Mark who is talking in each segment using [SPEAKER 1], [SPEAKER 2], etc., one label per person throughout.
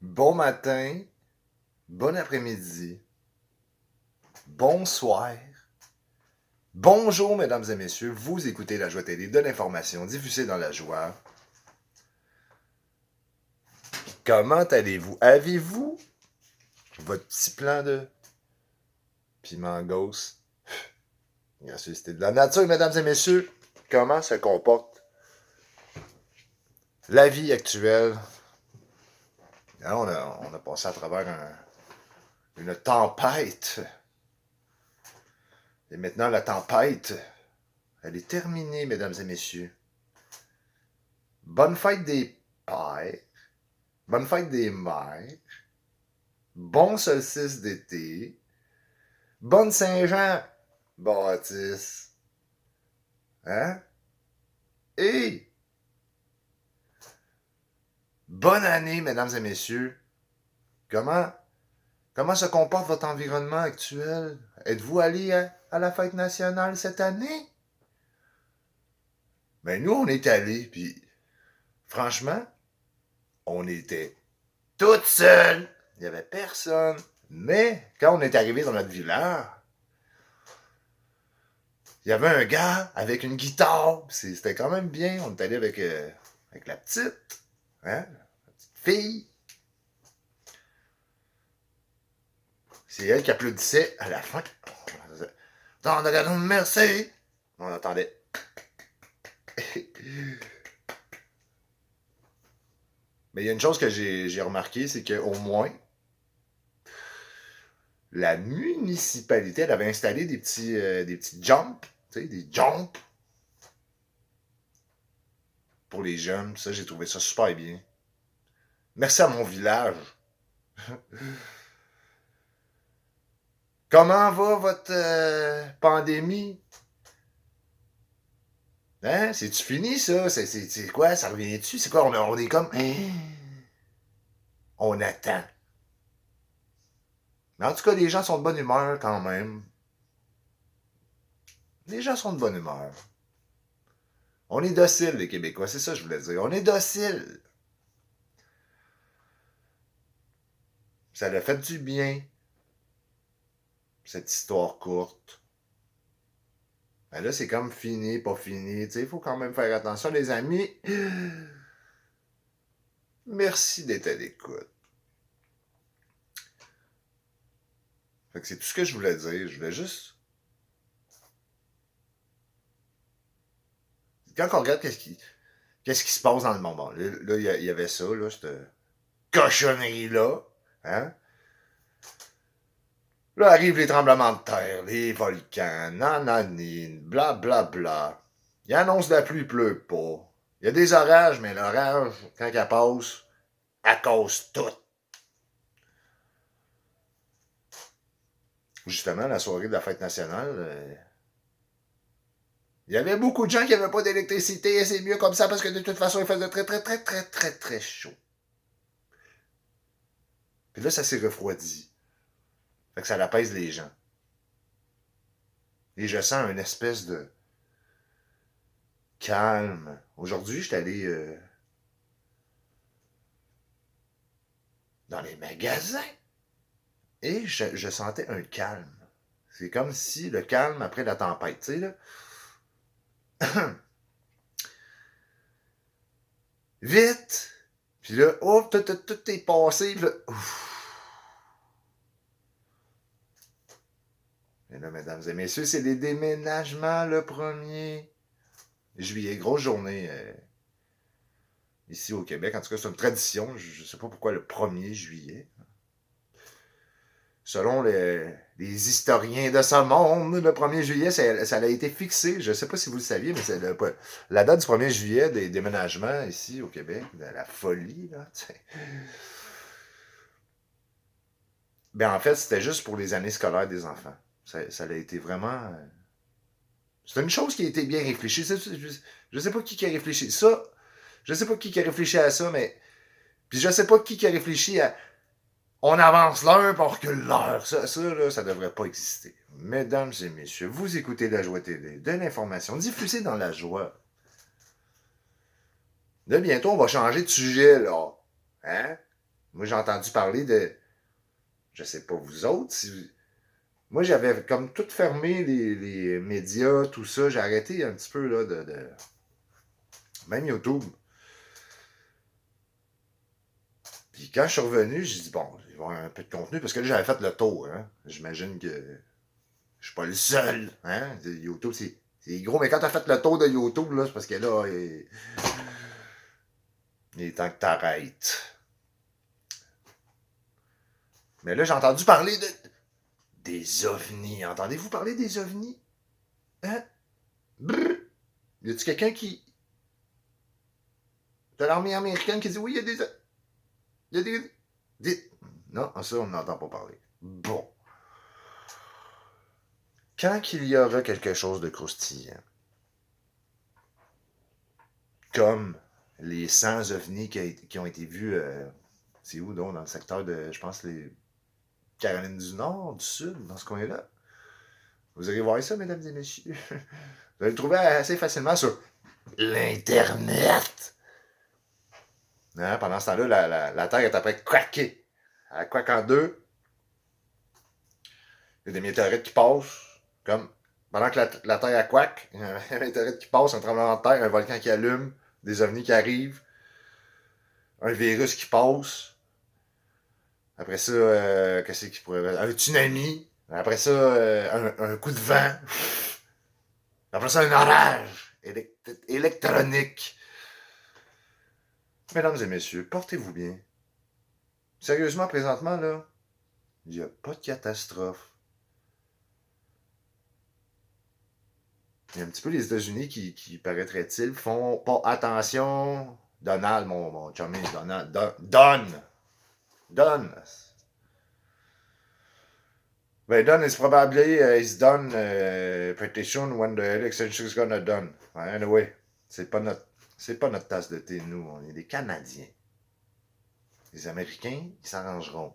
[SPEAKER 1] Bon matin, bon après-midi, bonsoir, bonjour mesdames et messieurs, vous écoutez La Joie télé, de l'information diffusée dans la joie. Comment allez-vous? Avez-vous votre petit plan de piment gauche? Gracieuseté de la nature, mesdames et messieurs, comment se comporte la vie actuelle? Alors, on a passé à travers une tempête. Et maintenant, la tempête, elle est terminée, mesdames et messieurs. Bonne fête des pères. Bonne fête des mères. Bon solstice d'été. Bonne Saint-Jean, Baptiste. Hein? Et bonne année, mesdames et messieurs. Comment se comporte votre environnement actuel? Êtes-vous allé à la fête nationale cette année? Ben nous, on est allés, puis franchement, on était toutes seules. Il n'y avait personne. Mais quand on est arrivé dans notre village, il y avait un gars avec une guitare. C'était quand même bien. On est allé avec la petite, hein? La petite fille. C'est elle qui applaudissait à la fin. On a merci. On entendait. Mais il y a une chose que j'ai remarqué, c'est qu'au moins, la municipalité, elle avait installé des petits jumps, tu sais, des jumps pour les jeunes. Ça, j'ai trouvé ça super bien. Merci à mon village. Comment va votre pandémie? Hein? C'est-tu fini, ça? C'est quoi? Ça revient-tu? C'est quoi? On est comme... On attend. Mais en tout cas, les gens sont de bonne humeur quand même. Les gens sont de bonne humeur. On est dociles, les Québécois. C'est ça que je voulais dire. On est dociles. Ça leur fait du bien. Cette histoire courte. Ben là, c'est comme fini, pas fini. Tu sais, il faut quand même faire attention, les amis. Merci d'être à l'écoute. Fait que c'est tout ce que je voulais dire. Je voulais juste... Quand on regarde qu'est-ce qui se passe dans le monde, bon, là, il y avait ça, là, cette cochonnerie-là. Hein? Là arrivent les tremblements de terre, les volcans, nananine, blablabla. Bla, bla. Il annonce la pluie, il pleut pas. Il y a des orages, mais l'orage, quand elle passe, elle cause tout. Justement, la soirée de la fête nationale, il y avait beaucoup de gens qui n'avaient pas d'électricité, et c'est mieux comme ça parce que de toute façon, il faisait très, très, très, très, très, très chaud. Puis là, ça s'est refroidi. Fait que ça apaise les gens. Et je sens une espèce de calme. Aujourd'hui, j'étais allé dans les magasins et je sentais un calme. C'est comme si le calme après la tempête, tu sais, là. Vite! Puis là, oh, tout est passé. Puis là, ouf. Et là, mesdames et messieurs, c'est les déménagements le 1er juillet. Grosse journée ici au Québec. En tout cas, c'est une tradition. Je ne sais pas pourquoi le 1er juillet. Selon les historiens de ce monde, le 1er juillet, ça a été fixé. Je ne sais pas si vous le saviez, mais c'est la date du 1er juillet des déménagements ici au Québec, de la folie, là. T'sais. Ben, en fait, c'était juste pour les années scolaires des enfants. Ça a été vraiment... C'est une chose qui a été bien réfléchie. Je ne sais pas qui a réfléchi. Ça, je ne sais pas qui a réfléchi à ça, mais... Puis je ne sais pas qui a réfléchi à... On avance l'heure, puis on recule l'heure. Ça, là, ça devrait pas exister. Mesdames et messieurs, vous écoutez La Joie télé, de l'information diffusée dans la joie. Là, bientôt, on va changer de sujet, là. Hein? Moi, j'ai entendu parler de... Je sais pas vous autres, si... Moi, j'avais comme tout fermé les médias, tout ça. J'ai arrêté un petit peu, là, même YouTube. Puis quand je suis revenu, j'ai dit, bon, il va y avoir un peu de contenu, parce que là, j'avais fait le tour, hein. J'imagine que je suis pas le seul, hein. YouTube, c'est gros, mais quand t'as fait le tour de YouTube, là, c'est parce que là, il est temps que t'arrêtes. Mais là, j'ai entendu parler des ovnis. Entendez-vous parler des ovnis? Hein? Brrr! Y a-tu quelqu'un qui... de l'armée américaine qui dit, oui, il y a des... Il y a des... Non, ça, on n'entend pas parler. Bon. Quand il y aura quelque chose de croustillant, comme les 100 ovnis qui ont été vus, c'est où donc, dans le secteur de, je pense, les Carolines du Nord, du Sud, dans ce coin-là. Vous irez voir ça, mesdames et messieurs. Vous allez le trouver assez facilement sur l'Internet. Hein, pendant ce temps-là, la Terre est après craquée. Elle craque en deux. Il y a des météorites qui passent, comme pendant que la Terre a quack, il y a un météorite qui passe, un tremblement de terre, un volcan qui allume, des ovnis qui arrivent, un virus qui passe. Après ça, qu'est-ce qui pourrait... Un tsunami. Après ça, un coup de vent. Après ça, un orage électronique. Mesdames et messieurs, portez-vous bien. Sérieusement, présentement, là, il n'y a pas de catastrophe. Il y a un petit peu les États-Unis qui paraîtrait-il, font pas attention. Donald, mon chummy, Donald. Don. Ben, done is probably is done pretty soon when the election is gonna done. Anyway, c'est pas notre tasse de thé, nous. On est des Canadiens. Les Américains, ils s'arrangeront.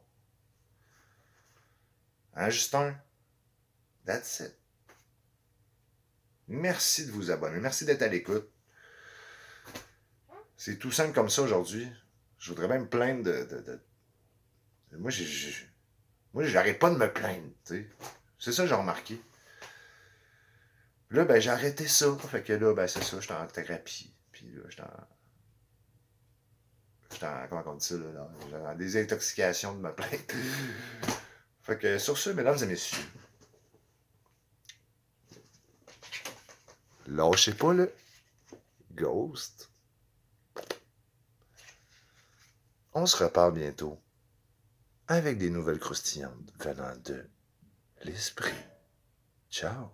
[SPEAKER 1] Hein, Justin? That's it. Merci de vous abonner. Merci d'être à l'écoute. C'est tout simple comme ça aujourd'hui. Je voudrais même me plaindre de... Moi, j'arrête pas de me plaindre, tu sais. C'est ça que j'ai remarqué. Là, ben, j'ai arrêté ça. Fait que là, ben, c'est ça, j'étais en thérapie. Puis là, comment on dit ça, là? J'étais en désintoxication de me plaindre. Fait que sur ce, mesdames et messieurs, lâchez pas le ghost. On se reparle bientôt avec des nouvelles croustillantes venant de l'esprit. Ciao!